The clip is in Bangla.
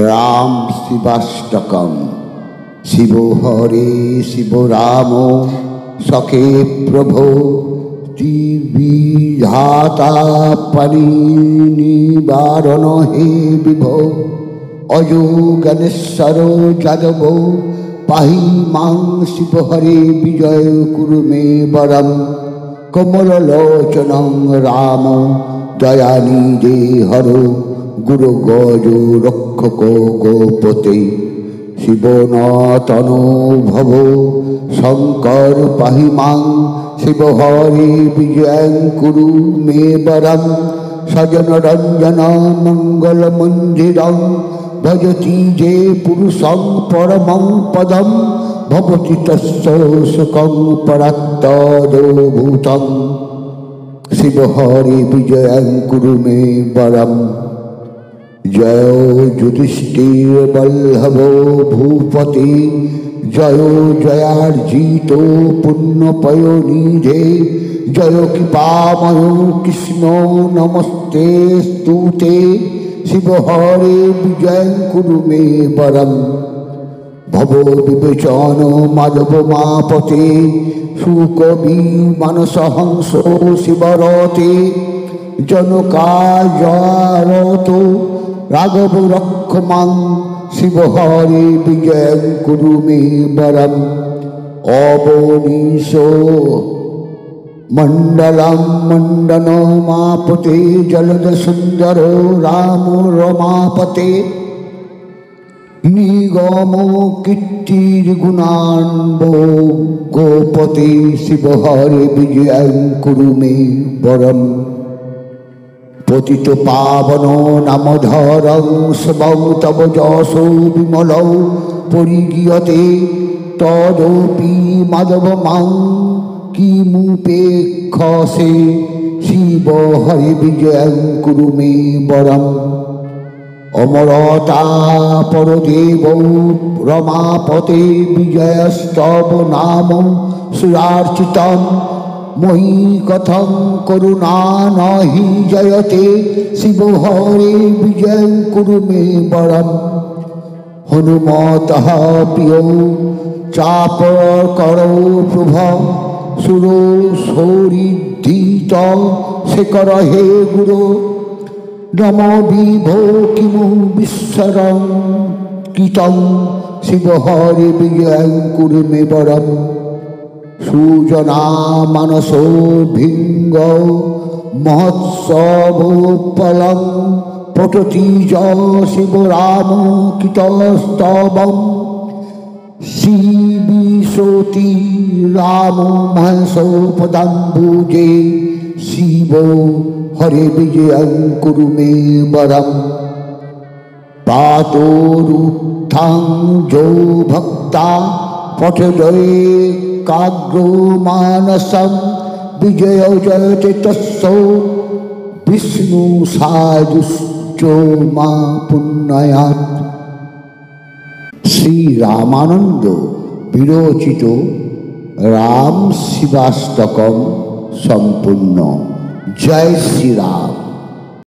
রাম শিবাষ্টকম। শিব হরে শিব রাম সখে প্রভো ত্রিবিধাতা পরিনিবারণ হে বিভো। অযোগনেশ্বর যাদব পাহি মাং শিব হরে বিজয় কুরু মে বরম। কমললোচনং রাম দয়ানিধে হর গুরু গজ রক্ষক গোপতে। শিবনতনো ভব শঙ্কর পাহি মাং শিব হরে বিজয়ং কুরু মে বরম। সজন রঞ্জন মঙ্গল মঞ্জিরং ভজতি যে পুরুষং পরমং পদম। ভবতি তস্য সুখং পরাত্তদভূতং। শিব হরে বিজয়ং কুরু মে বরম। জয় যুধিষ্ঠির বল্লভ ভূপতি জয় জয়ার্জিত পুণ্যপয়োনিধে। জয় কৃপাময় কৃষ্ণ নমস্তে স্তুতে। শিব হরে বিজয়ং কুরু মে বরম। ভব বিবেচন মাধব মাপতে সুকবি মানস হংস শিবরতে। জনকাজরত রাঘব রক্ষমাং শিব হরে বিজয়ং কুরু মে বরম। অবনীশ মণ্ডলম মণ্ডন মাপতে জলদ সুন্দর রাম রমাপতে। নিগম কীর্তির গুণান্ব গোপতে শিব হরে বিজয়ং কুরু মে বরম। পতিত পাবন নামধরং শিবং তব যশো বিমলৌ পরিগীয়তে। তদপি মাধব মাং কিমুপেক্ষসে। শিব হরে বিজয়ং কুরু মে বরম। অমরতা পরদেব রমাপতে বিজয়স্তব নাম সুরার্চিতম। মহি কথং করুণা নহি জয়তে। শিব হরে বিজয়ং কুরু মে বরম। হনুমতঃ প্রিয় চাপ করো প্রভ সুর সৌরিদ্ধৃত শেখর হে গুরু। নম বিভো কিমু বিশ্বরং কীটং। শিব হরে বিজয়ং কুরু মে বরম। সুজনা মানস ভিঙ্গ মহোৎসবোৎপলং পটতি চ শিব রাম কীটস্তবম। শিবিশোতি রাম মহেশ পদাম্বুজে। শিব হরে বিজয়ং কুরু মে বরম। পাতোরুত্থাং যো ভক্তা পঠদয়ে কাগ্রো মানসম। বিজয় জয়তে তস্য বিষ্ণু সাজুশ্চ মা পুণ্যাৎ। শ্রী রামানন্দ বিরচিত রাম শিবাষ্টকম সম্পূর্ণ। জয় শ্রী রাম।